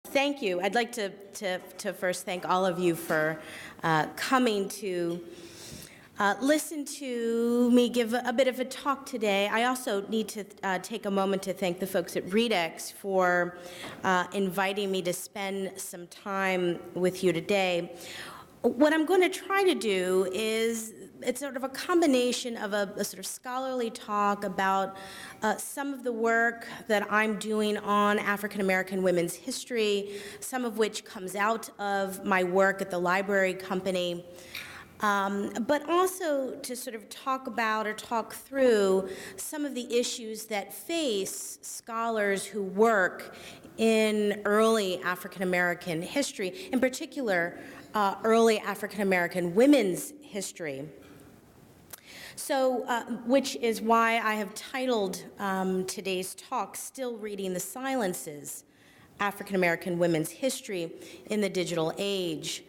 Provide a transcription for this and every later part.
Thank you. I'd like to first thank all of you for coming to listen to me give a bit of a talk today. I also need to take a moment to thank the folks at Readex for inviting me to spend some time with you today. What I'm going to try to do is, it's sort of a combination of a sort of scholarly talk about some of the work that I'm doing on African American women's history, some of which comes out of my work at the library company, but also to sort of talk about or talk through some of the issues that face scholars who work in early African American history, in particular early African American women's history. So, which is why I have titled today's talk, Still Reading the Silences, African American Women's History in the Digital Age.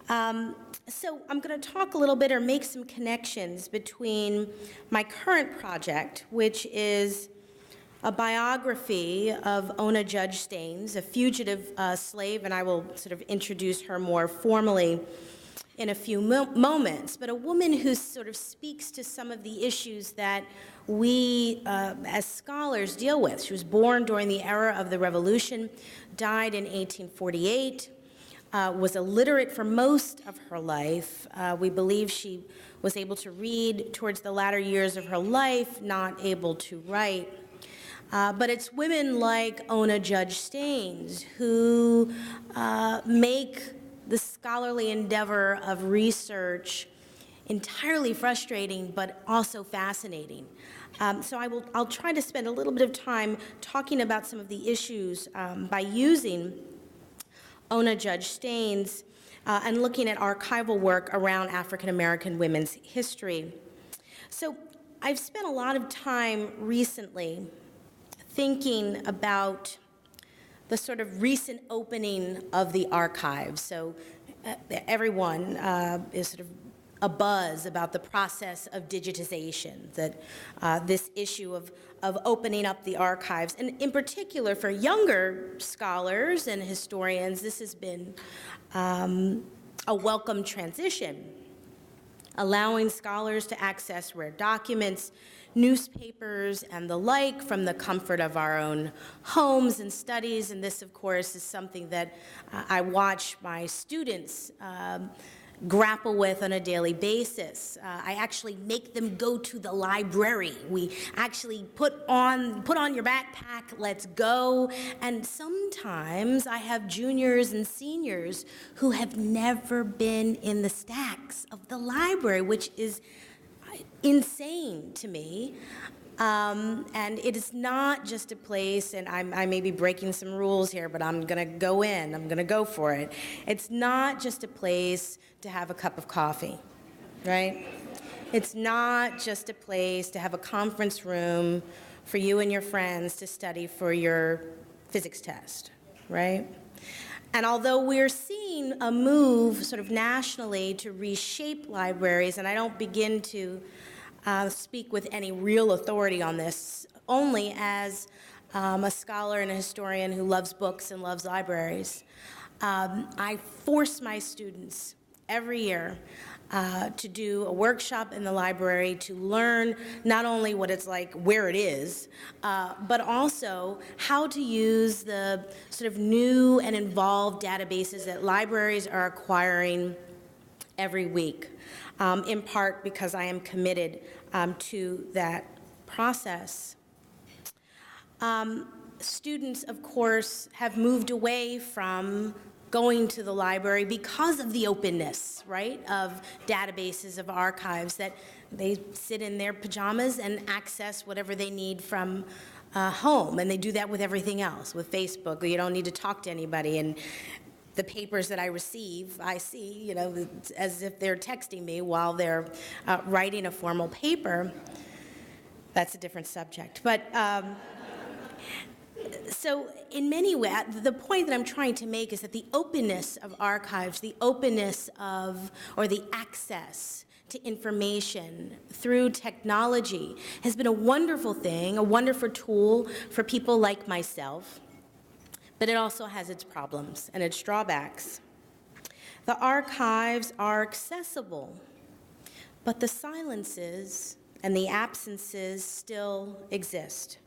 So I'm going to talk a little bit or make some connections between my current project, which is a biography of Ona Judge Staines, a fugitive slave, and I will sort of introduce her more formally in a few moments, but a woman who sort of speaks to some of the issues that we as scholars deal with. She was born during the era of the Revolution, died in 1848, was illiterate for most of her life. We believe she was able to read towards the latter years of her life, not able to write. But it's women like Ona Judge Staines who make the scholarly endeavor of research entirely frustrating, but also fascinating. So I'll try to spend a little bit of time talking about some of the issues by using Ona Judge Staines and looking at archival work around African American women's history. So I've spent a lot of time recently thinking about the sort of recent opening of the archives. So everyone is sort of abuzz about the process of digitization, that this issue of opening up the archives. And in particular, for younger scholars and historians, this has been a welcome transition, allowing scholars to access rare documents, newspapers, and the like from the comfort of our own homes and studies. And this, of course, is something that I watch my students grapple with on a daily basis. I actually make them go to the library. We actually put on your backpack, let's go. And sometimes I have juniors and seniors who have never been in the stacks of the library, which is insane to me. And it is not just a place, and I may be breaking some rules here, but I'm gonna go in, I'm gonna go for it. It's not just a place to have a cup of coffee, right? It's not just a place to have a conference room for you and your friends to study for your physics test, right? And although we're seeing a move sort of nationally to reshape libraries, and I don't begin to speak with any real authority on this, only as a scholar and a historian who loves books and loves libraries, I force my students every year to do a workshop in the library to learn not only what it's like, where it is, but also how to use the sort of new and involved databases that libraries are acquiring every week, in part because I am committed to that process. Students, of course, have moved away from going to the library because of the openness, right, of databases, of archives, that they sit in their pajamas and access whatever they need from home. And they do that with everything else, with Facebook. You don't need to talk to anybody. And the papers that I receive, I see, you know, as if they're texting me while they're writing a formal paper. That's a different subject. But so in many ways, the point that I'm trying to make is that the openness of archives, the openness of, or the access to information through technology has been a wonderful thing, a wonderful tool for people like myself. but it also has its problems and its drawbacks. The archives are accessible, but the silences and the absences still exist.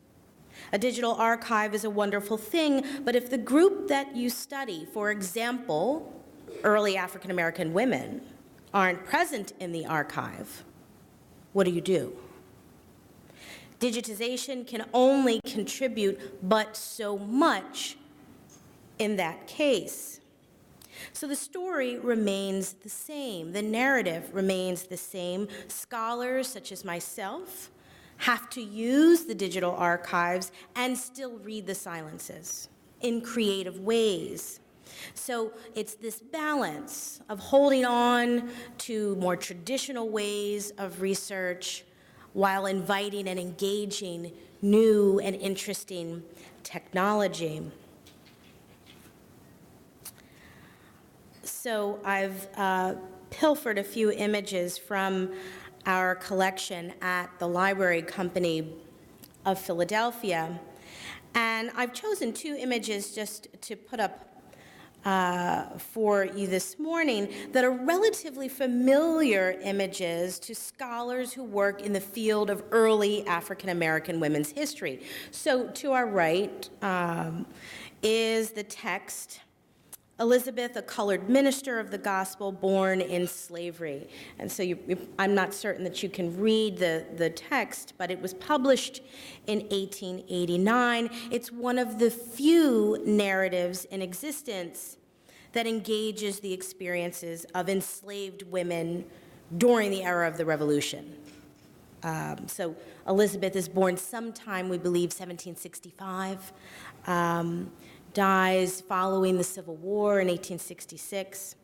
A digital archive is a wonderful thing, but if the group that you study, for example, early African American women, aren't present in the archive, what do? Digitization can only contribute but so much in that case. So the story remains the same. The narrative remains the same. Scholars such as myself have to use the digital archives and still read the silences in creative ways. So it's this balance of holding on to more traditional ways of research while inviting and engaging new and interesting technology. So I've pilfered a few images from our collection at the Library Company of Philadelphia, and I've chosen two images just to put up for you this morning that are relatively familiar images to scholars who work in the field of early African American women's history. So to our right is the text, Elizabeth, a colored minister of the gospel born in slavery. And so I'm not certain that you can read the text, but it was published in 1889. It's one of the few narratives in existence that engages the experiences of enslaved women during the era of the Revolution. So Elizabeth is born sometime, we believe, 1765. Dies following the Civil War in 1866.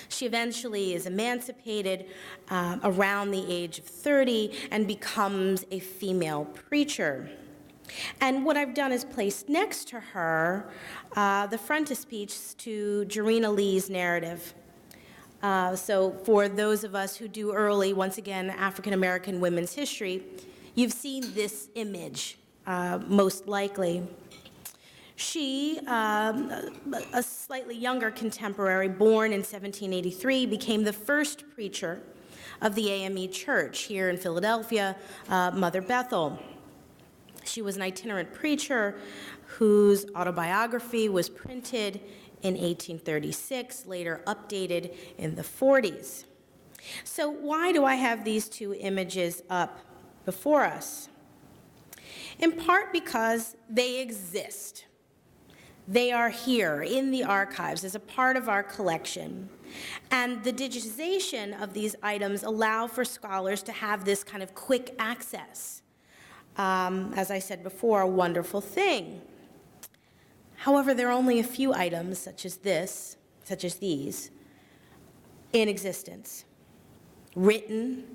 She eventually is emancipated around the age of 30 and becomes a female preacher. And what I've done is placed next to her the frontispiece to Jarena Lee's narrative. So for those of us who do early, once again, African American women's history, you've seen this image, most likely. She, a slightly younger contemporary, born in 1783, became the first preacher of the AME Church here in Philadelphia, Mother Bethel. She was an itinerant preacher whose autobiography was printed in 1836, later updated in the 40s. So why do I have these two images up before us? In part because they exist. They are here in the archives as a part of our collection. And the digitization of these items allow for scholars to have this kind of quick access. As I said before, a wonderful thing. However, there are only a few items such as these, in existence, written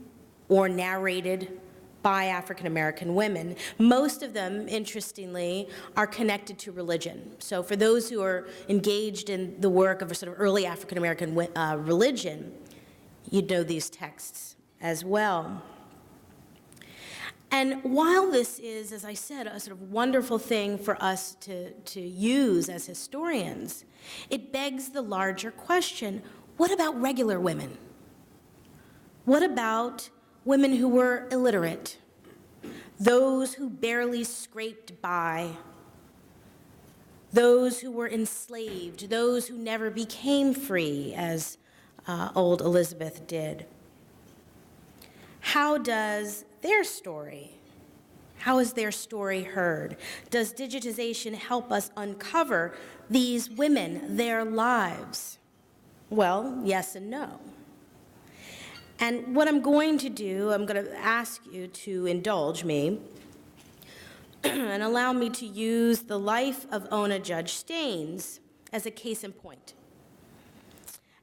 or narrated by African American women. Most of them, interestingly, are connected to religion. So for those who are engaged in the work of a sort of early African American religion, you'd know these texts as well. And while this is, as I said, a sort of wonderful thing for us to use as historians, it begs the larger question, what about regular women? What about women who were illiterate, those who barely scraped by, those who were enslaved, those who never became free, as old Elizabeth did? How is their story heard? Does digitization help us uncover these women, their lives? Well, yes and no. And what I'm going to do, I'm going to ask you to indulge me and allow me to use the life of Ona Judge Staines as a case in point.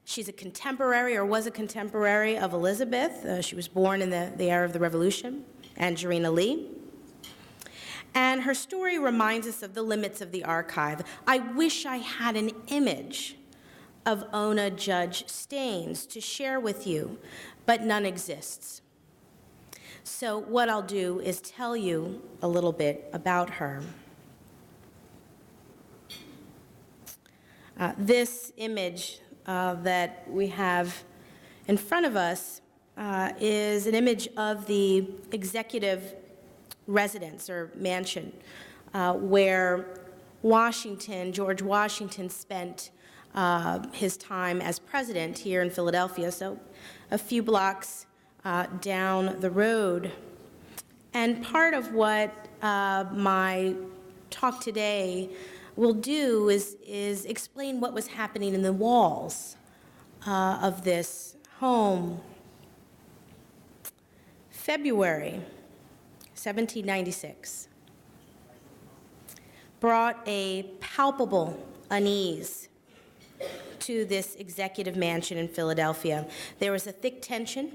She's a contemporary, or was a contemporary, of Elizabeth. She was born in the era of the Revolution, and Jarena Lee. And her story reminds us of the limits of the archive. I wish I had an image of Ona Judge Staines to share with you, but none exists. So what I'll do is tell you a little bit about her. This image that we have in front of us is an image of the executive residence or mansion where George Washington spent his time as president here in Philadelphia, so a few blocks down the road. And part of what my talk today will do is explain what was happening in the walls of this home. February 1796 brought a palpable unease to this executive mansion in Philadelphia. There was a thick tension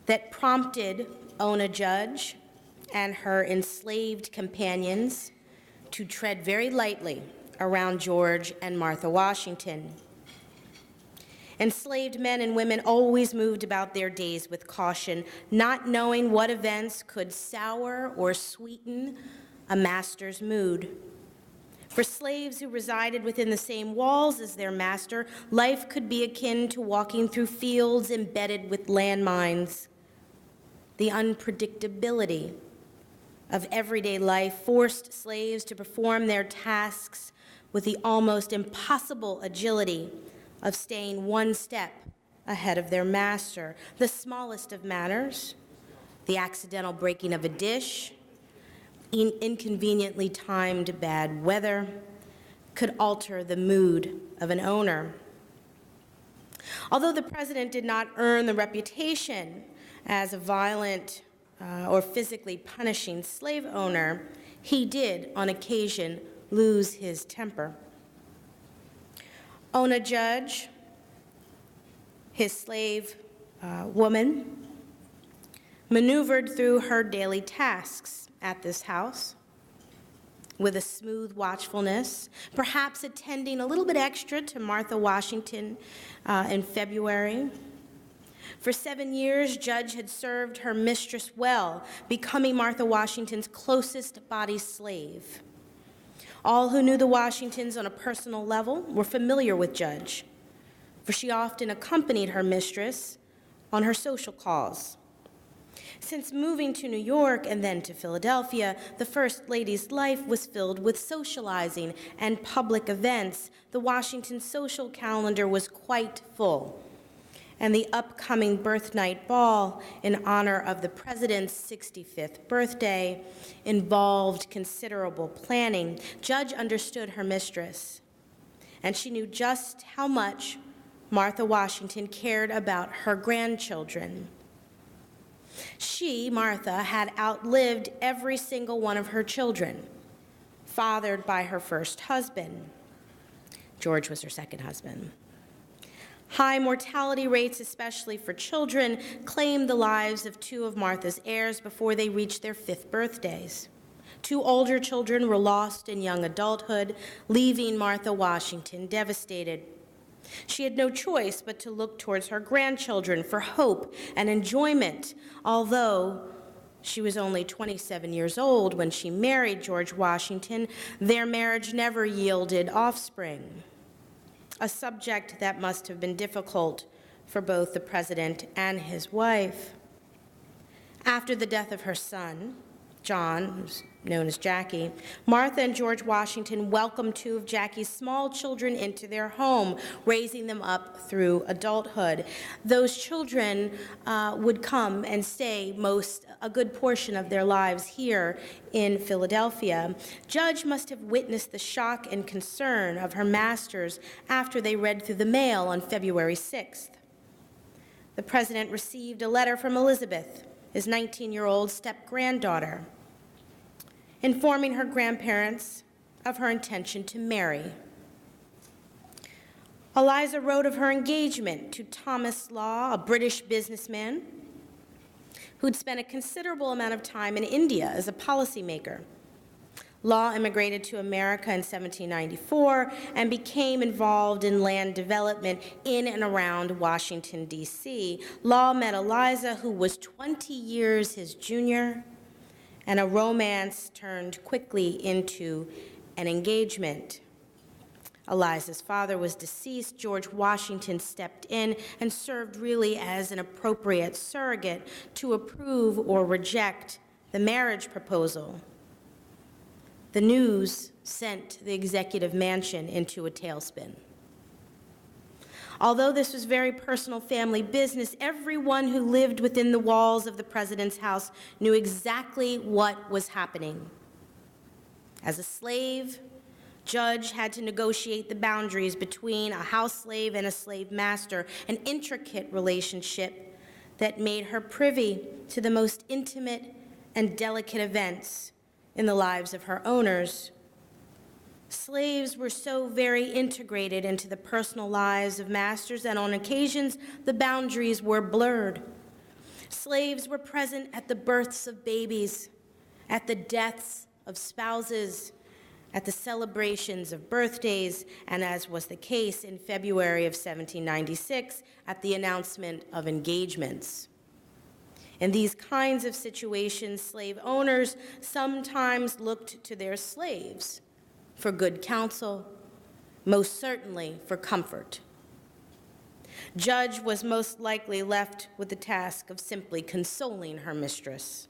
that prompted Ona Judge and her enslaved companions to tread very lightly around George and Martha Washington. Enslaved men and women always moved about their days with caution, not knowing what events could sour or sweeten a master's mood. For slaves who resided within the same walls as their master, life could be akin to walking through fields embedded with landmines. The unpredictability of everyday life forced slaves to perform their tasks with the almost impossible agility of staying one step ahead of their master. The smallest of matters, the accidental breaking of a dish, inconveniently timed bad weather, could alter the mood of an owner. Although the president did not earn the reputation as a violent or physically punishing slave owner, he did, on occasion, lose his temper. Ona Judge, his slave woman, maneuvered through her daily tasks at this house with a smooth watchfulness, perhaps attending a little bit extra to Martha Washington in February. For 7 years, Judge had served her mistress well, becoming Martha Washington's closest body slave. All who knew the Washingtons on a personal level were familiar with Judge, for she often accompanied her mistress on her social calls. Since moving to New York and then to Philadelphia, the First Lady's life was filled with socializing and public events. The Washington social calendar was quite full, and the upcoming birthnight ball in honor of the president's 65th birthday involved considerable planning. Judge understood her mistress, and she knew just how much Martha Washington cared about her grandchildren. She, Martha, had outlived every single one of her children, fathered by her first husband. George was her second husband. High mortality rates, especially for children, claimed the lives of two of Martha's heirs before they reached their 5th birthdays. 2 older children were lost in young adulthood, leaving Martha Washington devastated. She had no choice but to look towards her grandchildren for hope and enjoyment, although she was only 27 years old when she married George Washington. Their marriage never yielded offspring, a subject that must have been difficult for both the president and his wife. After the death of her son, John, who's known as Jackie, Martha and George Washington welcomed 2 of Jackie's small children into their home, raising them up through adulthood. Those children would come and stay a good portion of their lives here in Philadelphia. Judge must have witnessed the shock and concern of her masters after they read through the mail on February 6th. The president received a letter from Elizabeth, his 19-year-old step-granddaughter, informing her grandparents of her intention to marry. Eliza wrote of her engagement to Thomas Law, a British businessman who'd spent a considerable amount of time in India as a policymaker. Law immigrated to America in 1794 and became involved in land development in and around Washington, D.C. Law met Eliza, who was 20 years his junior, and a romance turned quickly into an engagement. Eliza's father was deceased, George Washington stepped in and served really as an appropriate surrogate to approve or reject the marriage proposal. The news sent the executive mansion into a tailspin. Although this was very personal family business, everyone who lived within the walls of the president's house knew exactly what was happening. As a slave, Judge had to negotiate the boundaries between a house slave and a slave master, an intricate relationship that made her privy to the most intimate and delicate events in the lives of her owners. Slaves were so very integrated into the personal lives of masters that on occasions the boundaries were blurred. Slaves were present at the births of babies, at the deaths of spouses, at the celebrations of birthdays, and as was the case in February of 1796, at the announcement of engagements. In these kinds of situations, slave owners sometimes looked to their slaves for good counsel, most certainly for comfort. Judge was most likely left with the task of simply consoling her mistress.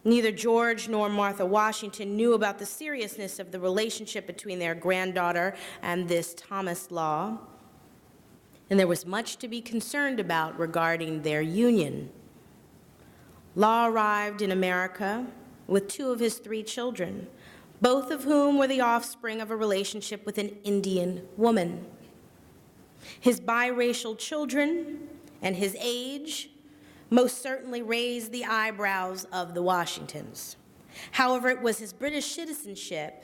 Neither George nor Martha Washington knew about the seriousness of the relationship between their granddaughter and this Thomas Law, and there was much to be concerned about regarding their union. Law arrived in America with 2 of his 3 children, both of whom were the offspring of a relationship with an Indian woman. His biracial children and his age most certainly raised the eyebrows of the Washingtons. However, it was his British citizenship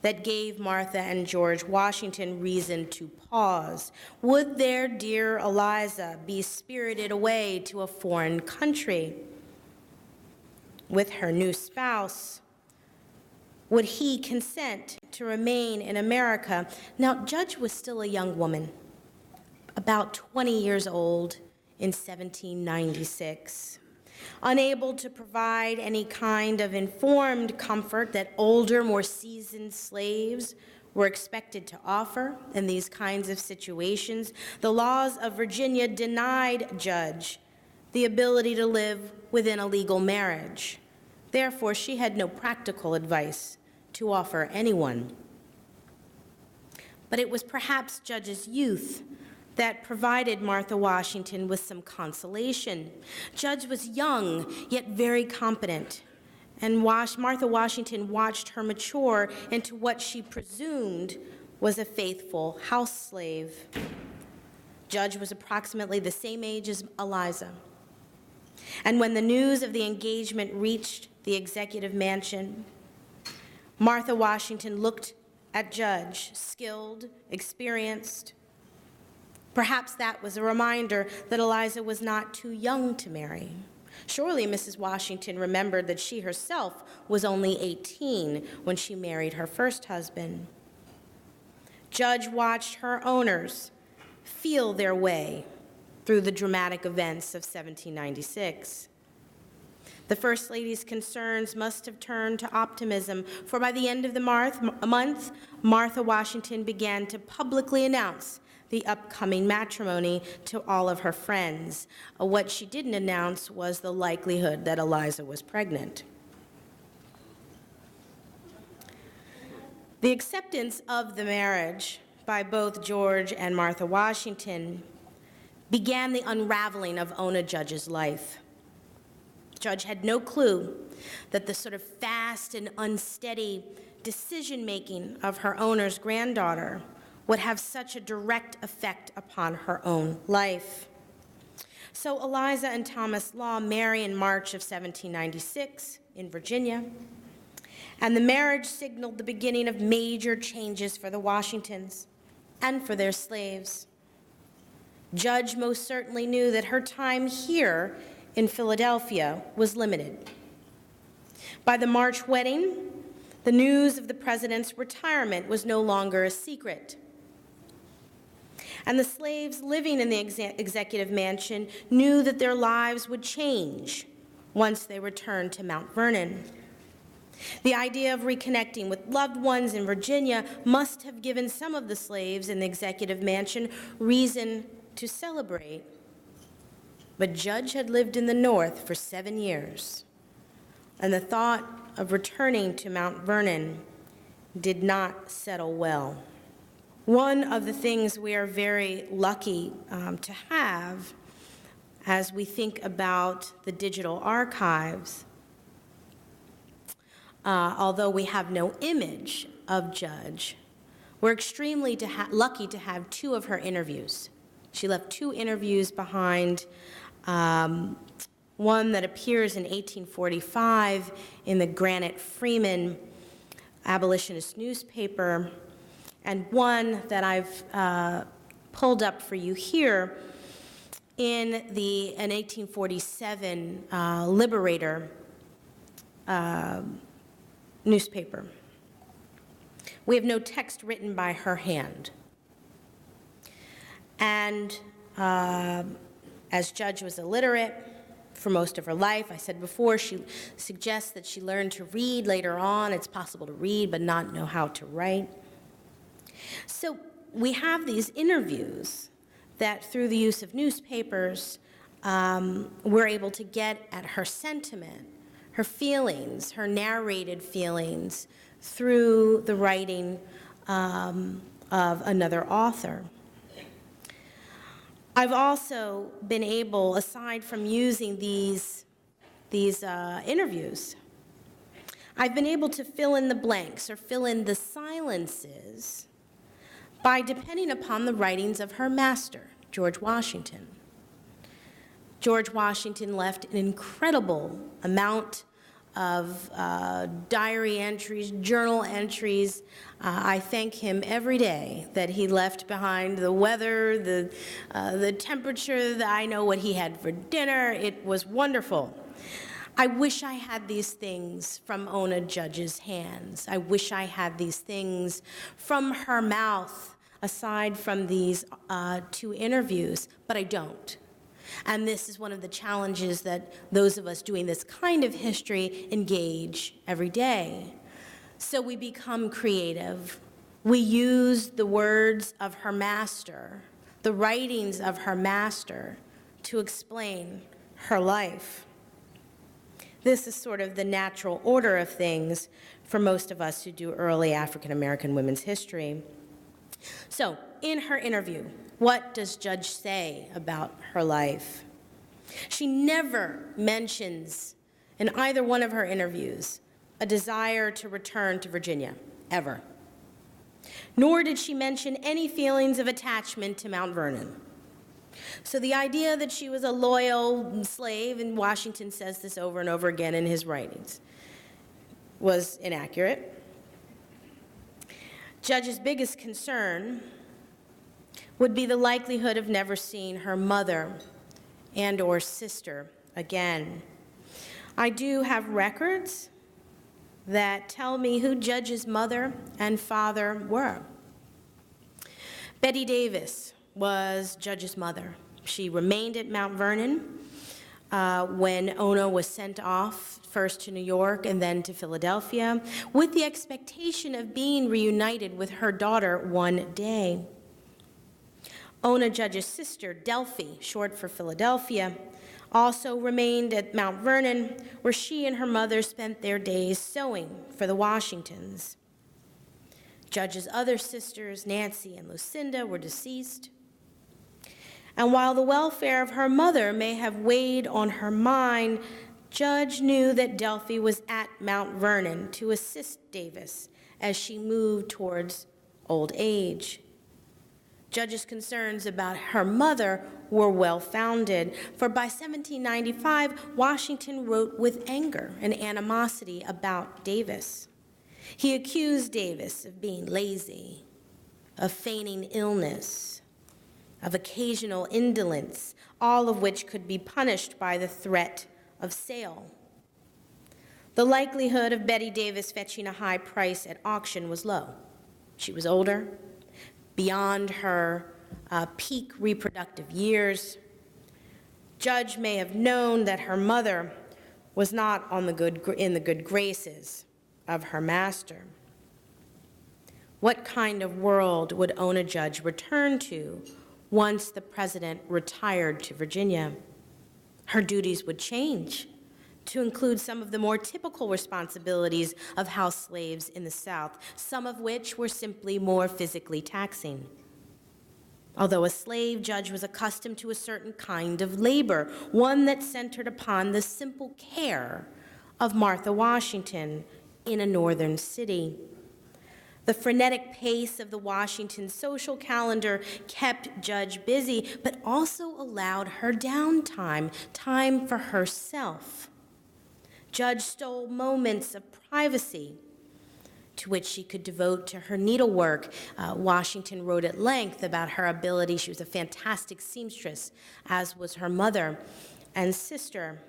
that gave Martha and George Washington reason to pause. Would their dear Eliza be spirited away to a foreign country with her new spouse? Would he consent to remain in America? Now, Judge was still a young woman, about 20 years old in 1796, unable to provide any kind of informed comfort that older, more seasoned slaves were expected to offer in these kinds of situations. The laws of Virginia denied Judge the ability to live within a legal marriage. Therefore, she had no practical advice to offer anyone. But it was perhaps Judge's youth that provided Martha Washington with some consolation. Judge was young, yet very competent, and Martha Washington watched her mature into what she presumed was a faithful house slave. Judge was approximately the same age as Eliza. And when the news of the engagement reached the executive mansion, Martha Washington looked at Judge, skilled, experienced. Perhaps that was a reminder that Eliza was not too young to marry. Surely Mrs. Washington remembered that she herself was only 18 when she married her first husband. Judge watched her owners feel their way through the dramatic events of 1796. The First Lady's concerns must have turned to optimism, for by the end of the month, Martha Washington began to publicly announce the upcoming matrimony to all of her friends. What she didn't announce was the likelihood that Eliza was pregnant. The acceptance of the marriage by both George and Martha Washington began the unraveling of Ona Judge's life. Judge had no clue that the sort of fast and unsteady decision-making of her owner's granddaughter would have such a direct effect upon her own life. So Eliza and Thomas Law marry in March of 1796 in Virginia, and the marriage signaled the beginning of major changes for the Washingtons and for their slaves. Judge most certainly knew that her time here in Philadelphia was limited. By the March wedding, the news of the president's retirement was no longer a secret. And the slaves living in the executive mansion knew that their lives would change once they returned to Mount Vernon. The idea of reconnecting with loved ones in Virginia must have given some of the slaves in the executive mansion reason to celebrate. But Judge had lived in the North for 7 years, and the thought of returning to Mount Vernon did not settle well. One of the things we are very lucky to have as we think about the digital archives, although we have no image of Judge, we're extremely lucky to have 2 of her interviews. She left 2 interviews behind, one that appears in 1845 in the Granite Freeman abolitionist newspaper, and one that I've pulled up for you here in an 1847 Liberator newspaper. We have no text written by her hand. And as Judge was illiterate for most of her life, I said before, she suggests that she learned to read later on. It's possible to read but not know how to write. So we have these interviews that through the use of newspapers, we're able to get at her sentiment, her feelings, her narrated feelings through the writing of another author. I've also been able, aside from using these interviews, I've been able to fill in the blanks or fill in the silences by depending upon the writings of her master, George Washington. George Washington left an incredible amount of diary entries, journal entries. I thank him every day that he left behind the weather, the temperature, I know what he had for dinner. It was wonderful. I wish I had these things from Ona Judge's hands. I wish I had these things from her mouth, aside from these 2 interviews, but I don't. And this is one of the challenges that those of us doing this kind of history engage every day. So we become creative. We use the words of her master, the writings of her master, to explain her life. This is sort of the natural order of things for most of us who do early African American women's history. So, in her interview, what does Judge say about her life? She never mentions in either one of her interviews a desire to return to Virginia, ever. Nor did she mention any feelings of attachment to Mount Vernon. So the idea that she was a loyal slave, and Washington says this over and over again in his writings, was inaccurate. Judge's biggest concern would be the likelihood of never seeing her mother and or sister again. I do have records that tell me who Judge's mother and father were. Betty Davis was Judge's mother. She remained at Mount Vernon when Ona was sent off first to New York and then to Philadelphia, with the expectation of being reunited with her daughter one day. Ona Judge's sister, Delphi, short for Philadelphia, also remained at Mount Vernon, where she and her mother spent their days sewing for the Washingtons. Judge's other sisters, Nancy and Lucinda, were deceased. And while the welfare of her mother may have weighed on her mind, Judge knew that Delphi was at Mount Vernon to assist Davis as she moved towards old age. Judge's concerns about her mother were well-founded, for by 1795, Washington wrote with anger and animosity about Davis. He accused Davis of being lazy, of feigning illness, of occasional indolence, all of which could be punished by the threat of sale. The likelihood of Betty Davis fetching a high price at auction was low. She was older, beyond her peak reproductive years. Judge may have known that her mother was not in the good graces of her master. What kind of world would Ona Judge return to once the president retired to Virginia? Her duties would change to include some of the more typical responsibilities of house slaves in the South, some of which were simply more physically taxing. Although a slave judge was accustomed to a certain kind of labor, one that centered upon the simple care of Martha Washington in a northern city. The frenetic pace of the Washington social calendar kept Judge busy, but also allowed her downtime, time for herself. Judge stole moments of privacy to which she could devote to her needlework. Washington wrote at length about her ability. She was a fantastic seamstress, as was her mother and sister.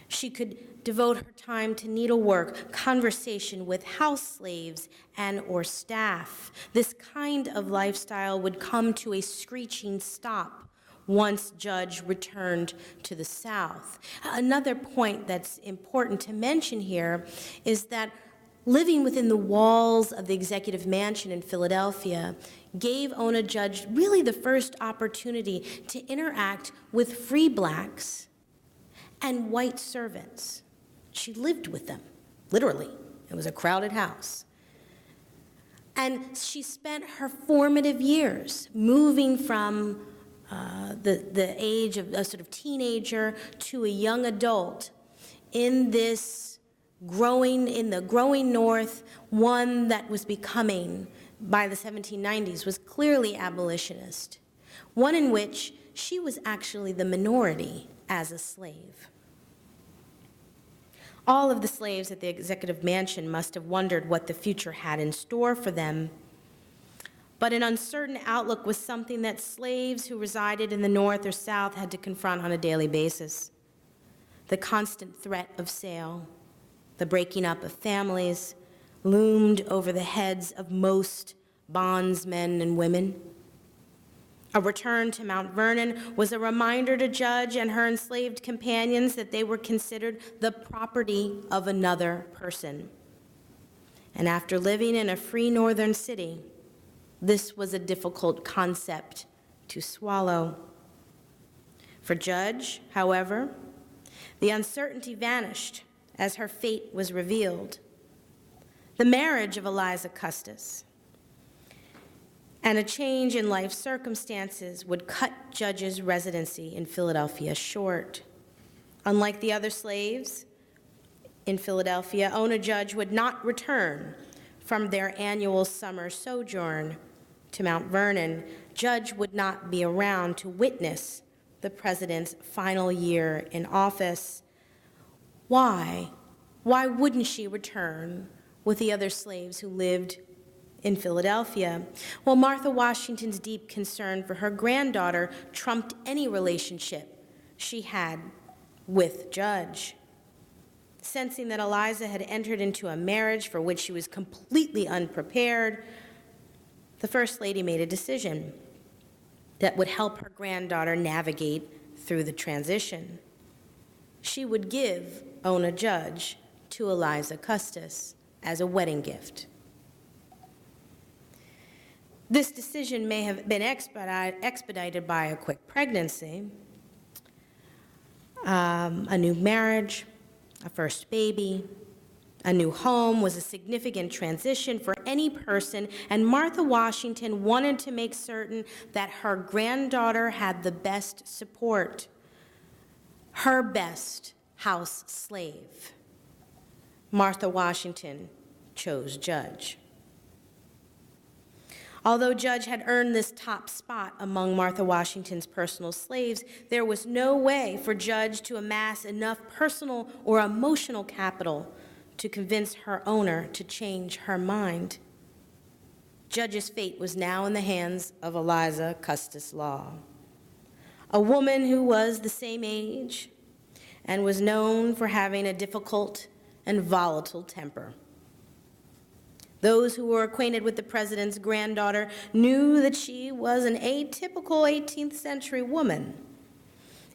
She could devote her time to needlework, conversation with house slaves and or staff. This kind of lifestyle would come to a screeching stop once Judge returned to the South. Another point that's important to mention here is that living within the walls of the executive mansion in Philadelphia gave Ona Judge really the first opportunity to interact with free blacks and white servants. She lived with them, literally. It was a crowded house. And she spent her formative years moving from the age of a sort of teenager to a young adult in the growing North, one that was becoming, by the 1790s, was clearly abolitionist, one in which she was actually the minority as a slave. All of the slaves at the executive mansion must have wondered what the future had in store for them. But an uncertain outlook was something that slaves who resided in the North or South had to confront on a daily basis. The constant threat of sale, the breaking up of families, loomed over the heads of most bondsmen and women. A return to Mount Vernon was a reminder to Judge and her enslaved companions that they were considered the property of another person. And after living in a free northern city, this was a difficult concept to swallow. For Judge, however, the uncertainty vanished as her fate was revealed. The marriage of Eliza Custis and a change in life circumstances would cut Judge's residency in Philadelphia short. Unlike the other slaves in Philadelphia, Ona Judge would not return from their annual summer sojourn to Mount Vernon. Judge would not be around to witness the president's final year in office. Why? Why wouldn't she return with the other slaves who lived in Philadelphia? Well, Martha Washington's deep concern for her granddaughter trumped any relationship she had with Judge. Sensing that Eliza had entered into a marriage for which she was completely unprepared, the First Lady made a decision that would help her granddaughter navigate through the transition. She would give Ona Judge to Eliza Custis as a wedding gift. This decision may have been expedited by a quick pregnancy, a new marriage, a first baby. A new home was a significant transition for any person, and Martha Washington wanted to make certain that her granddaughter had the best support, her best house slave. Martha Washington chose Judge. Although Judge had earned this top spot among Martha Washington's personal slaves, there was no way for Judge to amass enough personal or emotional capital to convince her owner to change her mind. Judge's fate was now in the hands of Eliza Custis Law, a woman who was the same age and was known for having a difficult and volatile temper. Those who were acquainted with the president's granddaughter knew that she was an atypical 18th century woman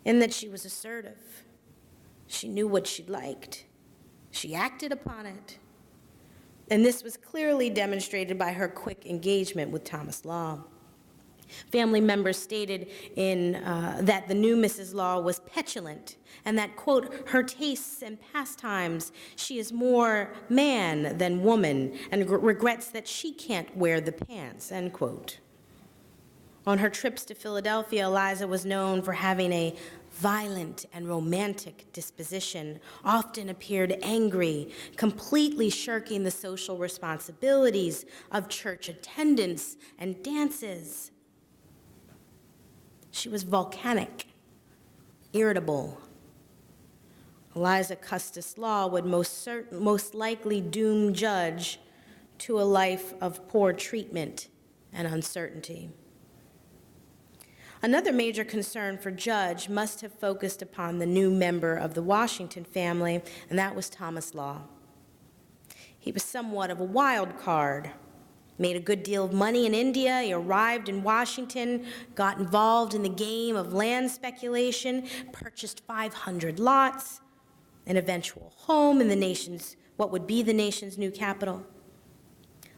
in that she was assertive. She knew what she liked. She acted upon it. And this was clearly demonstrated by her quick engagement with Thomas Law. Family members stated that the new Mrs. Law was petulant and that, quote, her tastes and pastimes, she is more man than woman and regrets that she can't wear the pants, end quote. On her trips to Philadelphia, Eliza was known for having a violent and romantic disposition, often appeared angry, completely shirking the social responsibilities of church attendance and dances. She was volcanic, irritable. Eliza Custis Law would most likely doom Judge to a life of poor treatment and uncertainty. Another major concern for Judge must have focused upon the new member of the Washington family, and that was Thomas Law. He was somewhat of a wild card. Made a good deal of money in India. He arrived in Washington, got involved in the game of land speculation, purchased 500 lots, an eventual home in what would be the nation's new capital.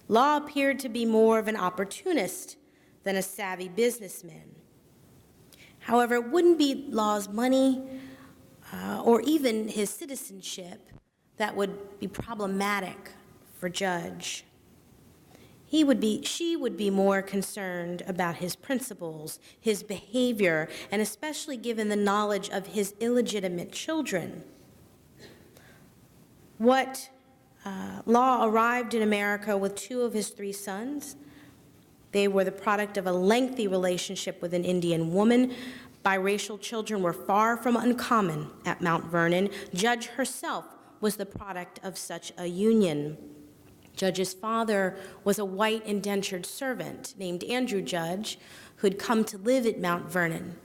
Law appeared to be more of an opportunist than a savvy businessman. However, it wouldn't be Law's money or even his citizenship that would be problematic for Judge. She would be more concerned about his principles, his behavior, and especially given the knowledge of his illegitimate children. Law arrived in America with 2 of his 3 sons. They were the product of a lengthy relationship with an Indian woman. Biracial children were far from uncommon at Mount Vernon. Judge herself was the product of such a union. Judge's father was a white indentured servant named Andrew Judge, who had come to live at Mount Vernon.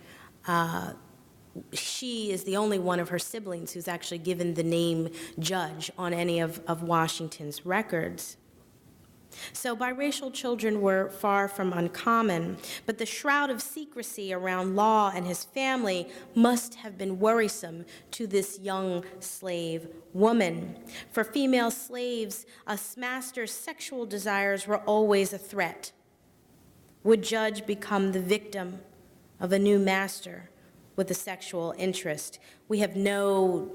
She is the only one of her siblings who's actually given the name Judge on any of Washington's records. So biracial children were far from uncommon, but the shroud of secrecy around Law and his family must have been worrisome to this young slave woman. For female slaves, a master's sexual desires were always a threat. Would Judge become the victim of a new master with a sexual interest? We have no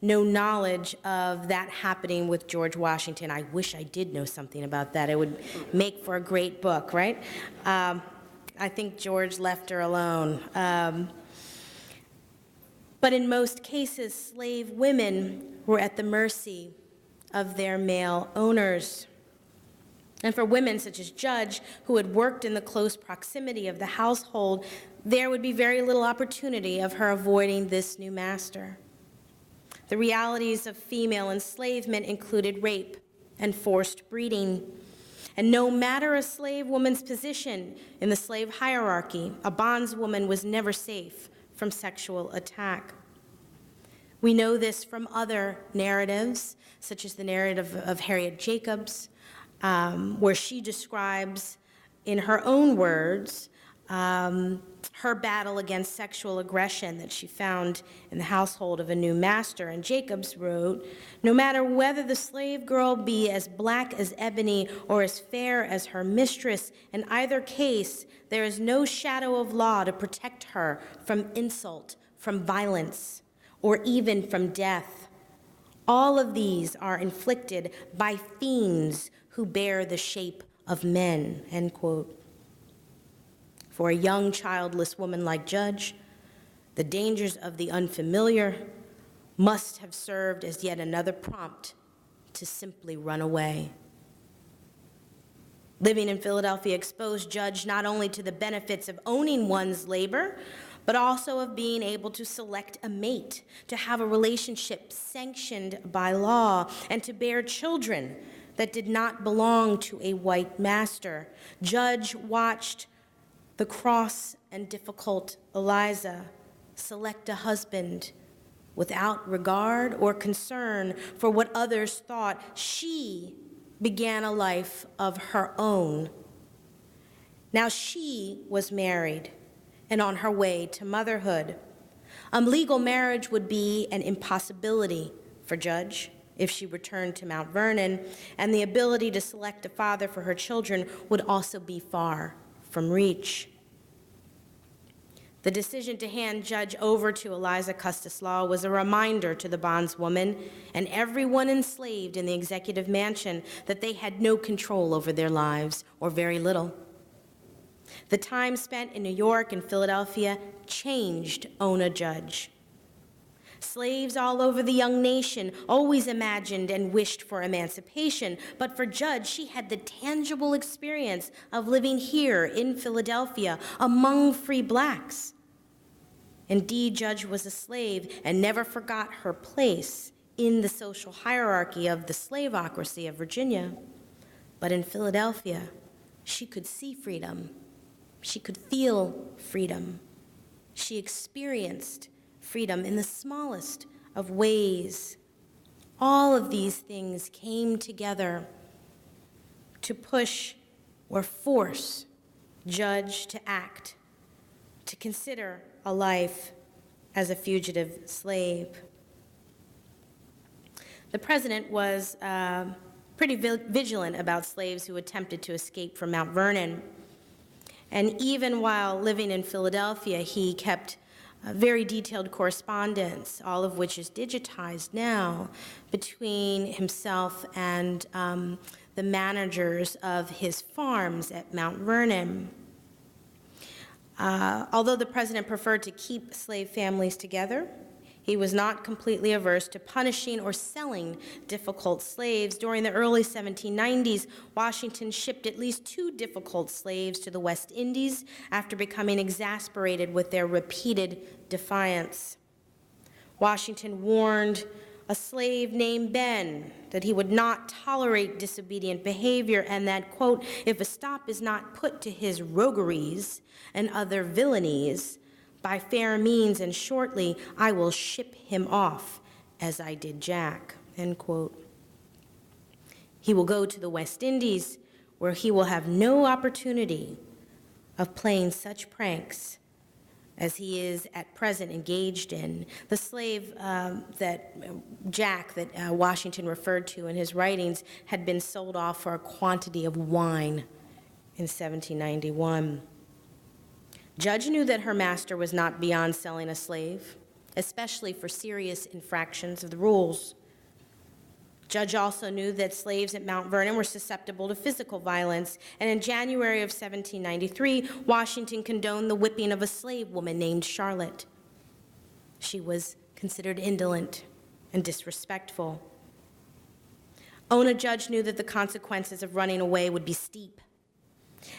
knowledge of that happening with George Washington. I wish I did know something about that. It would make for a great book, right? I think George left her alone. But in most cases, slave women were at the mercy of their male owners. And for women such as Judge, who had worked in the close proximity of the household, there would be very little opportunity of her avoiding this new master. The realities of female enslavement included rape and forced breeding. And no matter a slave woman's position in the slave hierarchy, a bondswoman was never safe from sexual attack. We know this from other narratives, such as the narrative of Harriet Jacobs, where she describes, in her own words, her battle against sexual aggression that she found in the household of a new master. And Jacobs wrote, "No matter whether the slave girl be as black as ebony or as fair as her mistress, in either case, there is no shadow of law to protect her from insult, from violence, or even from death. All of these are inflicted by fiends who bear the shape of men," end quote. For a young, childless woman like Judge, the dangers of the unfamiliar must have served as yet another prompt to simply run away. Living in Philadelphia exposed Judge not only to the benefits of owning one's labor, but also of being able to select a mate, to have a relationship sanctioned by law, and to bear children that did not belong to a white master. Judge watched the cross and difficult Eliza select a husband without regard or concern for what others thought. She began a life of her own. Now she was married and on her way to motherhood. Legal marriage would be an impossibility for Judge. if she returned to Mount Vernon, and the ability to select a father for her children would also be far from reach. The decision to hand Judge over to Eliza Custis Law was a reminder to the bondswoman and everyone enslaved in the executive mansion that they had no control over their lives, or very little. The time spent in New York and Philadelphia changed Ona Judge. Slaves all over the young nation always imagined and wished for emancipation, but for Judge, she had the tangible experience of living here in Philadelphia among free blacks. Indeed, Judge was a slave and never forgot her place in the social hierarchy of the slaveocracy of Virginia. But in Philadelphia, she could see freedom. She could feel freedom. She experienced freedom in the smallest of ways. All of these things came together to push or force Judge to act, to consider a life as a fugitive slave. The president was pretty vigilant about slaves who attempted to escape from Mount Vernon. And even while living in Philadelphia, he kept very detailed correspondence, all of which is digitized now, between himself and the managers of his farms at Mount Vernon. Although the president preferred to keep slave families together, he was not completely averse to punishing or selling difficult slaves. During the early 1790s, Washington shipped at least 2 difficult slaves to the West Indies after becoming exasperated with their repeated defiance. Washington warned a slave named Ben that he would not tolerate disobedient behavior and that, quote, if a stop is not put to his rogueries and other villainies, by fair means and shortly, I will ship him off as I did Jack, end quote. He will go to the West Indies where he will have no opportunity of playing such pranks as he is at present engaged in. The slave Jack that Washington referred to in his writings had been sold off for a quantity of wine in 1791. Judge knew that her master was not beyond selling a slave, especially for serious infractions of the rules. Judge also knew that slaves at Mount Vernon were susceptible to physical violence, and in January of 1793, Washington condoned the whipping of a slave woman named Charlotte. She was considered indolent and disrespectful. Ona Judge knew that the consequences of running away would be steep,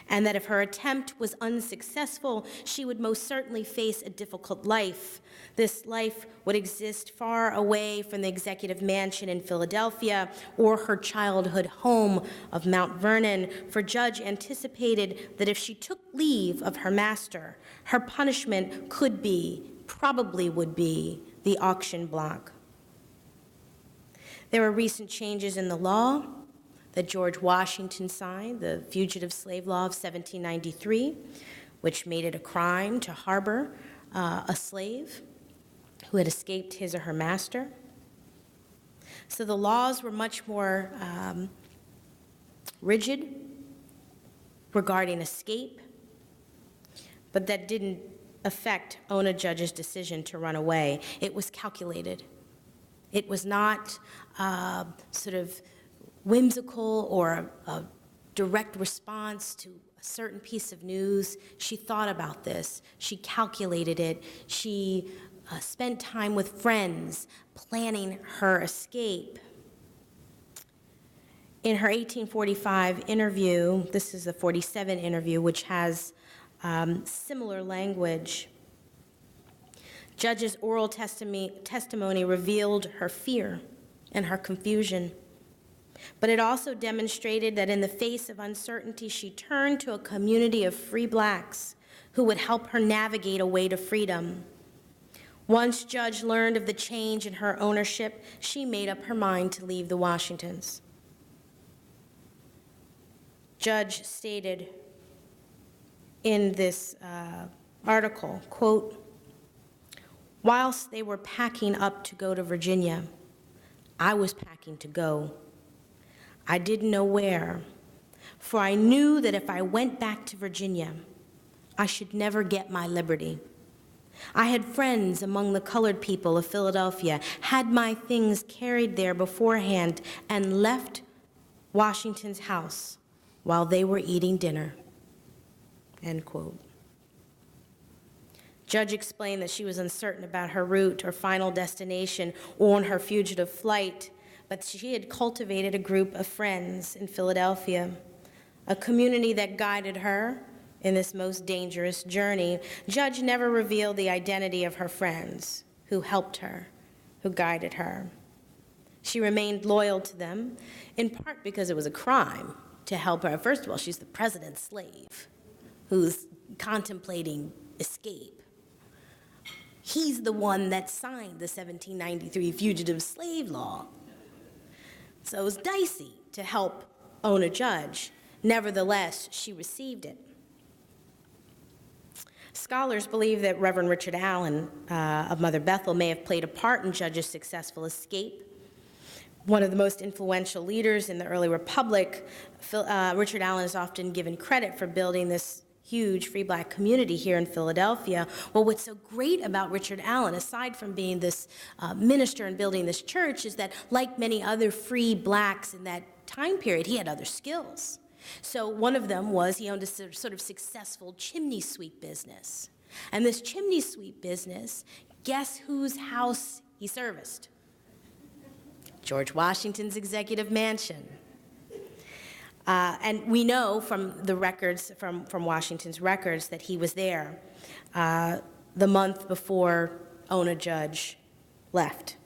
and that if her attempt was unsuccessful, she would most certainly face a difficult life. This life would exist far away from the executive mansion in Philadelphia or her childhood home of Mount Vernon, for Judge anticipated that if she took leave of her master, her punishment probably would be, the auction block. There were recent changes in the law that George Washington signed, the Fugitive Slave Law of 1793, which made it a crime to harbor a slave who had escaped his or her master. So the laws were much more rigid regarding escape, but that didn't affect Ona Judge's decision to run away. It was calculated. It was not sort of whimsical or a direct response to a certain piece of news. She thought about this. She calculated it. She spent time with friends planning her escape. In her 1845 interview, this is the 47 interview, which has similar language, Judge's oral testimony revealed her fear and her confusion. But it also demonstrated that in the face of uncertainty, she turned to a community of free blacks who would help her navigate a way to freedom. Once Judge learned of the change in her ownership, she made up her mind to leave the Washingtons. Judge stated in this article, quote, whilst they were packing up to go to Virginia, I was packing packing to go. I didn't know where, for I knew that if I went back to Virginia, I should never get my liberty. I had friends among the colored people of Philadelphia, had my things carried there beforehand, and left Washington's house while they were eating dinner." End quote. Judge explained that she was uncertain about her route or final destination on her fugitive flight, but she had cultivated a group of friends in Philadelphia, a community that guided her in this most dangerous journey. Judge never revealed the identity of her friends who helped her, who guided her. She remained loyal to them, in part because it was a crime to help her. First of all, she's the president's slave who's contemplating escape. He's the one that signed the 1793 Fugitive Slave Law. So it was dicey to help own a judge. Nevertheless, she received it. Scholars believe that Reverend Richard Allen of Mother Bethel may have played a part in Judge's successful escape. One of the most influential leaders in the early republic, Richard Allen is often given credit for building this huge free black community here in Philadelphia. Well, what's so great about Richard Allen, aside from being this minister and building this church, is that like many other free blacks in that time period, he had other skills. So one of them was he owned a sort of successful chimney sweep business. And this chimney sweep business, guess whose house he serviced? George Washington's executive mansion. And we know from the records, from Washington's records, that he was there the month before Ona Judge left.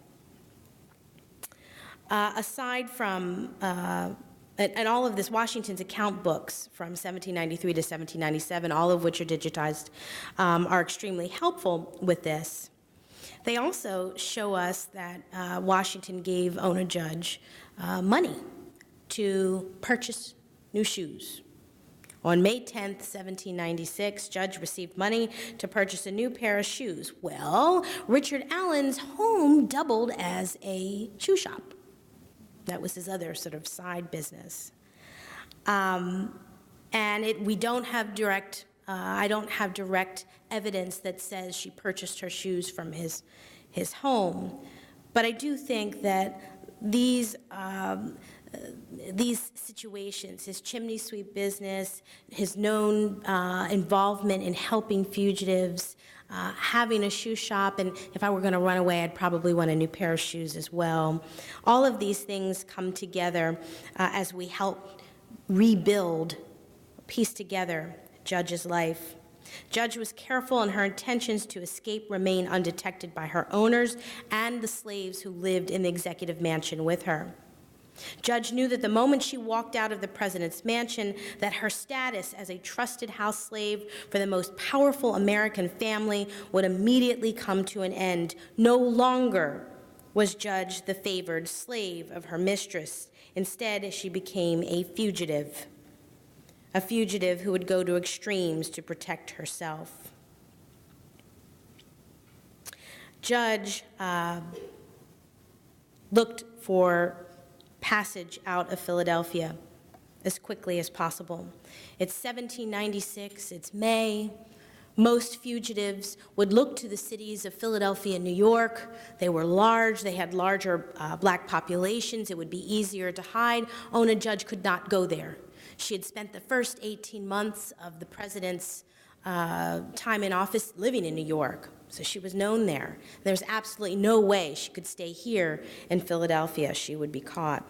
Aside from, and all of this, Washington's account books from 1793 to 1797, all of which are digitized, are extremely helpful with this. They also show us that Washington gave Ona Judge money to purchase new shoes. On May 10th, 1796, Judge received money to purchase a new pair of shoes. Well, Richard Allen's home doubled as a shoe shop. That was his other sort of side business. We don't have direct, I don't have direct evidence that says she purchased her shoes from his home. But I do think that these situations, his chimney sweep business, his known involvement in helping fugitives, having a shoe shop, and if I were going to run away, I'd probably want a new pair of shoes as well. All of these things come together as we help rebuild, piece together Judge's life. Judge was careful in her intentions to escape remain undetected by her owners and the slaves who lived in the executive mansion with her. Judge knew that the moment she walked out of the president's mansion, that her status as a trusted house slave for the most powerful American family would immediately come to an end. No longer was Judge the favored slave of her mistress. Instead, she became a fugitive who would go to extremes to protect herself. Judge looked for passage out of Philadelphia as quickly as possible. It's 1796, it's May. Most fugitives would look to the cities of Philadelphia and New York. They were large, they had larger black populations, it would be easier to hide. Ona Judge could not go there. She had spent the first 18 months of the president's time in office living in New York, so she was known there. There's absolutely no way she could stay here in Philadelphia. She would be caught.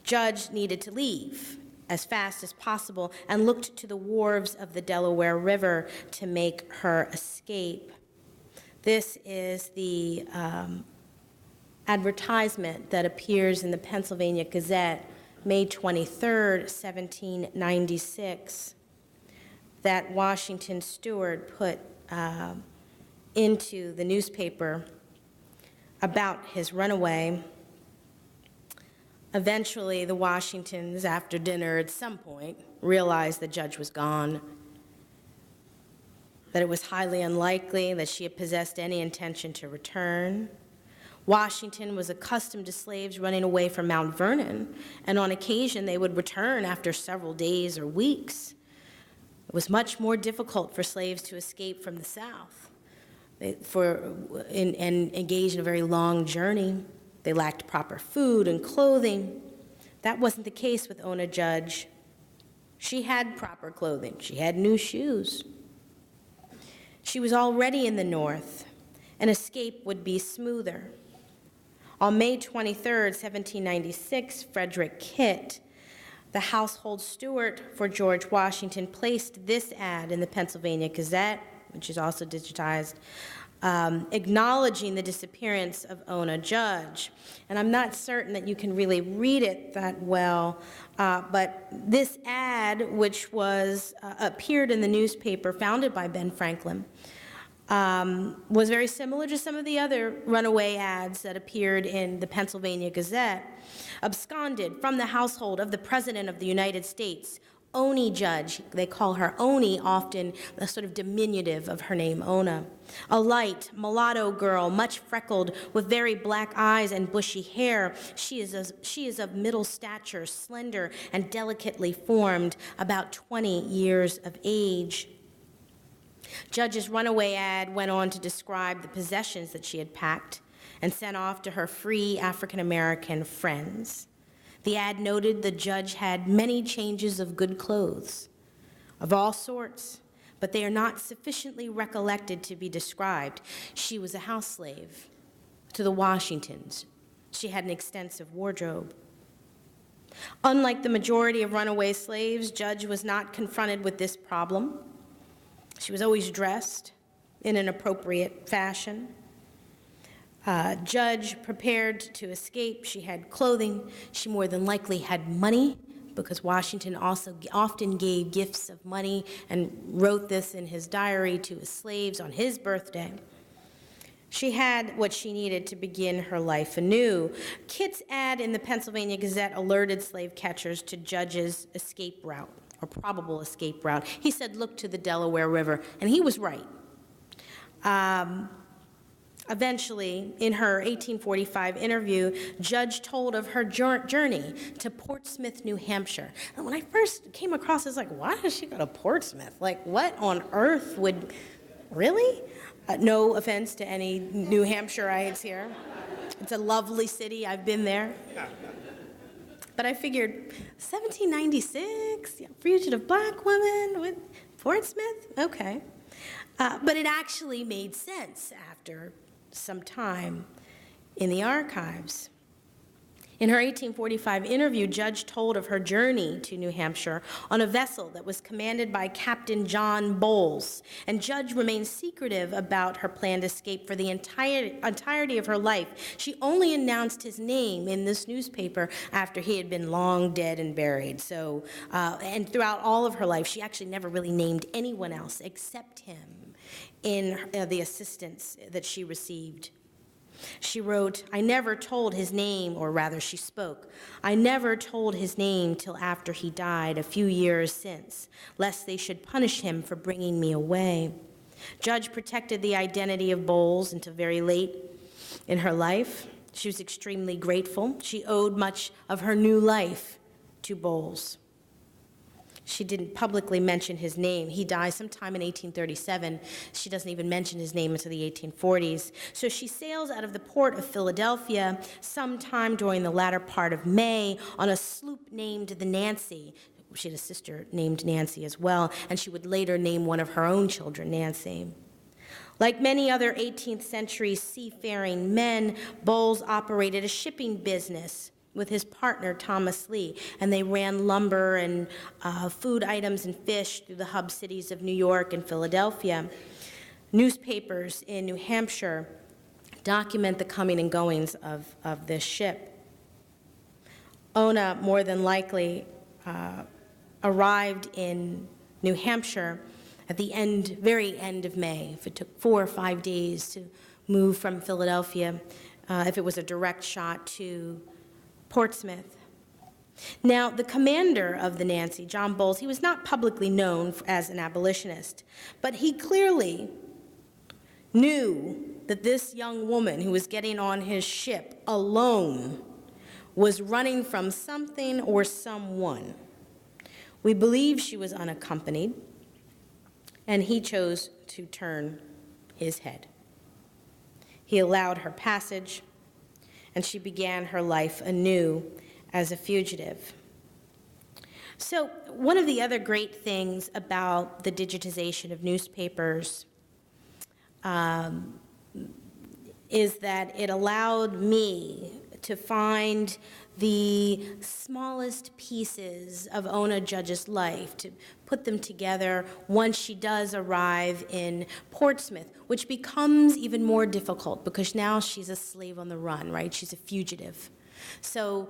Judge needed to leave as fast as possible and looked to the wharves of the Delaware River to make her escape. This is the advertisement that appears in the Pennsylvania Gazette, May 23rd, 1796, that Washington Stewart put into the newspaper about his runaway. Eventually, the Washingtons, after dinner at some point, realized the Judge was gone, that it was highly unlikely that she had possessed any intention to return. Washington was accustomed to slaves running away from Mount Vernon, and on occasion they would return after several days or weeks. It was much more difficult for slaves to escape from the South and engage in a very long journey. They lacked proper food and clothing. That wasn't the case with Ona Judge. She had proper clothing. She had new shoes. She was already in the North. An escape would be smoother. On May 23, 1796, Frederick Kitt, the household steward for George Washington, placed this ad in the Pennsylvania Gazette, which is also digitized, acknowledging the disappearance of Ona Judge. And I'm not certain that you can really read it that well, but this ad, which was appeared in the newspaper founded by Ben Franklin, was very similar to some of the other runaway ads that appeared in the Pennsylvania Gazette. Absconded from the household of the President of the United States, Oni Judge, they call her Oni, often a sort of diminutive of her name, Ona. A light mulatto girl, much freckled, with very black eyes and bushy hair. She is of middle stature, slender and delicately formed, about 20 years of age. Judge's runaway ad went on to describe the possessions that she had packed and sent off to her free African-American friends. The ad noted the Judge had many changes of good clothes, of all sorts, but they are not sufficiently recollected to be described. She was a house slave to the Washingtons. She had an extensive wardrobe. Unlike the majority of runaway slaves, Judge was not confronted with this problem. She was always dressed in an appropriate fashion. Judge prepared to escape. She had clothing. She more than likely had money, because Washington also often gave gifts of money and wrote this in his diary to his slaves on his birthday. She had what she needed to begin her life anew. Kitt's ad in the Pennsylvania Gazette alerted slave catchers to Judge's escape route, or probable escape route. He said, look to the Delaware River, and he was right. Eventually, in her 1845 interview, Judge told of her journey to Portsmouth, New Hampshire. And when I first came across it, I was like, why does she go to Portsmouth? Like, what on earth would, really? No offense to any New Hampshireites here. It's a lovely city. I've been there. But I figured, 1796, fugitive black woman with Portsmouth? Okay. But it actually made sense after some time in the archives. In her 1845 interview, Judge told of her journey to New Hampshire on a vessel that was commanded by Captain John Bowles, and Judge remained secretive about her planned escape for the entirety of her life. She only announced his name in this newspaper after he had been long dead and buried. So, and throughout all of her life, she actually never really named anyone else except him in the assistance that she received. She wrote, I never told his name, or rather she spoke, I never told his name till after he died a few years since, lest they should punish him for bringing me away. Judge protected the identity of Bowles until very late in her life. She was extremely grateful. She owed much of her new life to Bowles. She didn't publicly mention his name. He died sometime in 1837. She doesn't even mention his name until the 1840s. So she sails out of the port of Philadelphia sometime during the latter part of May on a sloop named the Nancy. She had a sister named Nancy as well, and she would later name one of her own children Nancy. Like many other 18th century seafaring men, Bowles operated a shipping business with his partner, Thomas Lee, and they ran lumber and food items and fish through the hub cities of New York and Philadelphia. Newspapers in New Hampshire document the coming and goings of this ship. Ona, more than likely, arrived in New Hampshire at the very end of May. If it took 4 or 5 days to move from Philadelphia, if it was a direct shot to Portsmouth. Now, the commander of the Nancy, John Bowles, he was not publicly known as an abolitionist, but he clearly knew that this young woman who was getting on his ship alone was running from something or someone. We believe she was unaccompanied, and he chose to turn his head. He allowed her passage, and she began her life anew as a fugitive. So one of the other great things about the digitization of newspapers is that it allowed me to find the smallest pieces of Ona Judge's life, to put them together once she does arrive in Portsmouth, which becomes even more difficult because now she's a slave on the run, right? She's a fugitive. So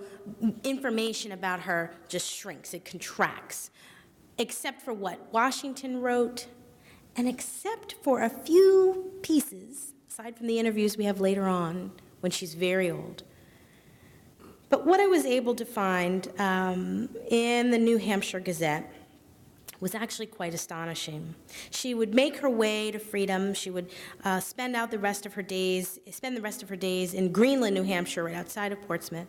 information about her just shrinks, it contracts, except for what Washington wrote, and except for a few pieces, aside from the interviews we have later on when she's very old. But what I was able to find in the New Hampshire Gazette was actually quite astonishing. She would make her way to freedom. She would spend the rest of her days in Greenland, New Hampshire, right outside of Portsmouth.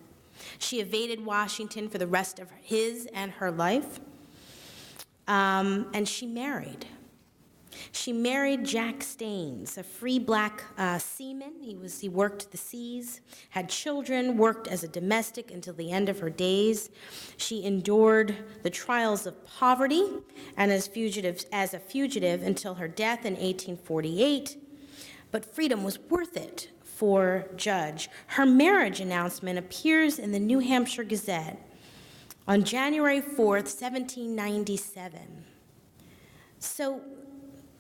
She evaded Washington for the rest of his and her life, and she married. She married Jack Staines, a free black seaman. He worked the seas, had children, worked as a domestic until the end of her days. She endured the trials of poverty and as a fugitive until her death in 1848. But freedom was worth it for Judge. Her marriage announcement appears in the New Hampshire Gazette on January 4th, 1797. So,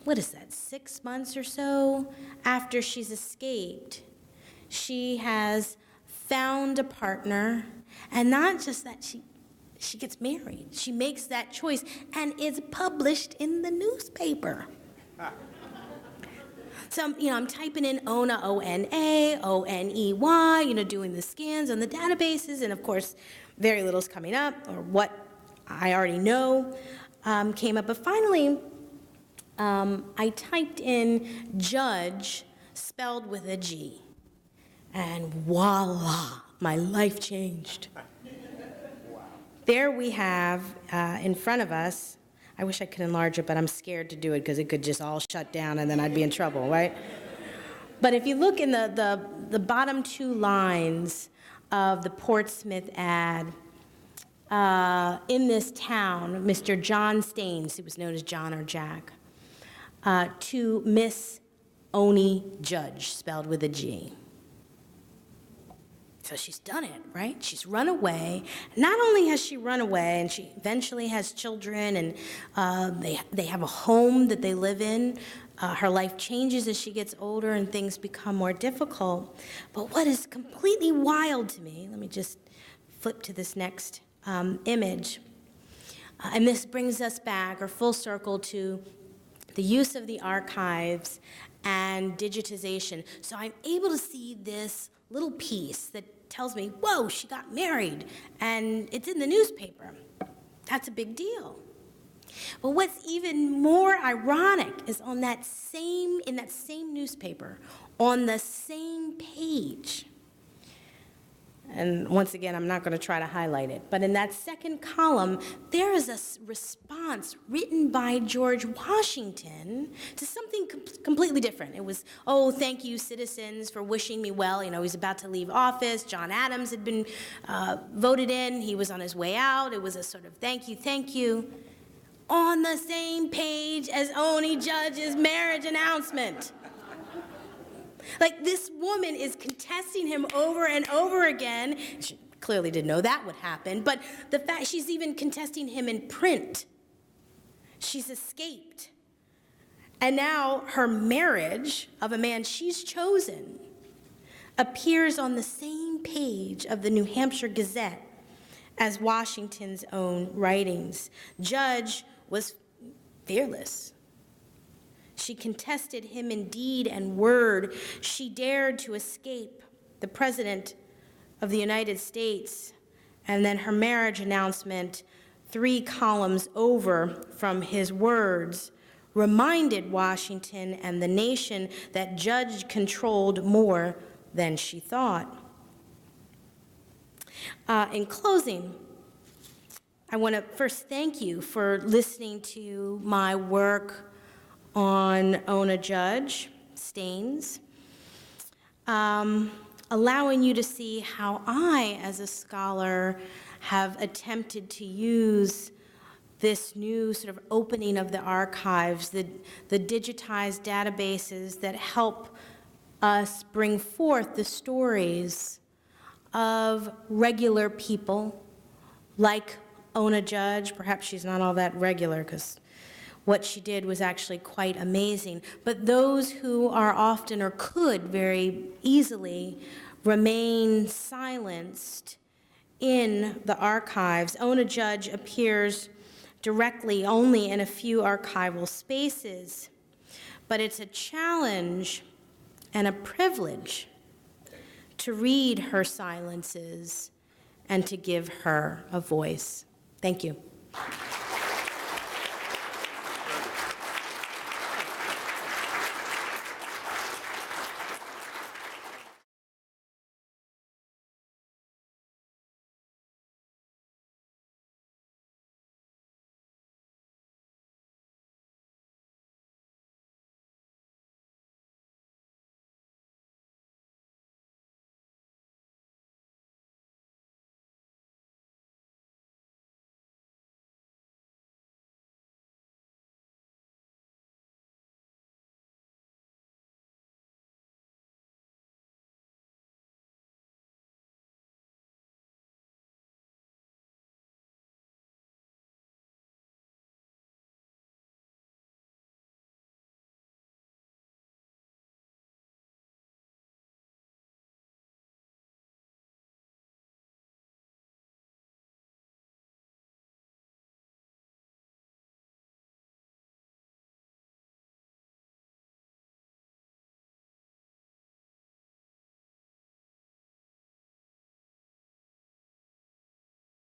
what is that, 6 months or so after she's escaped, she has found a partner, and not just that, she gets married. She makes that choice, and it's published in the newspaper. So, I'm typing in Ona, O-N-A, O-N-E-Y, doing the scans on the databases, and of course, very little's coming up, or what I already know came up. But finally, I typed in Judge spelled with a G, and voila, my life changed. Wow. There we have in front of us, I wish I could enlarge it, but I'm scared to do it because it could just all shut down and then I'd be in trouble, right? But if you look in the bottom two lines of the Portsmouth ad, in this town, Mr. John Staines, who was known as John or Jack, to Miss Oni Judge, spelled with a G. So she's done it, right? She's run away. Not only has she run away, and she eventually has children, and they have a home that they live in. Her life changes as she gets older, and things become more difficult. But what is completely wild to me, let me just flip to this next image. And this brings us back, or full circle, to the use of the archives and digitization. So I'm able to see this little piece that tells me, whoa, she got married, and it's in the newspaper. That's a big deal. But what's even more ironic is in that same newspaper, on the same page, and once again, I'm not going to try to highlight it, but in that second column, there is a response written by George Washington to something completely different. It was, oh, thank you, citizens, for wishing me well. He's about to leave office. John Adams had been voted in. He was on his way out. It was a sort of thank you. On the same page as Oni Judge's marriage announcement. Like, this woman is contesting him over and over again. She clearly didn't know that would happen, but the fact she's even contesting him in print. She's escaped. And now her marriage of a man she's chosen appears on the same page of the New Hampshire Gazette as Washington's own writings. Judge was fearless. She contested him in deed and word. She dared to escape the President of the United States. And then her marriage announcement, 3 columns over from his words, reminded Washington and the nation that Judge controlled more than she thought. In closing, I want to first thank you for listening to my work on Ona Judge Staines, allowing you to see how I, as a scholar, have attempted to use this new sort of opening of the archives, the digitized databases that help us bring forth the stories of regular people like Ona Judge. Perhaps she's not all that regular because what she did was actually quite amazing. But those who are often or could very easily remain silenced in the archives. Ona Judge appears directly only in a few archival spaces, but it's a challenge and a privilege to read her silences and to give her a voice. Thank you.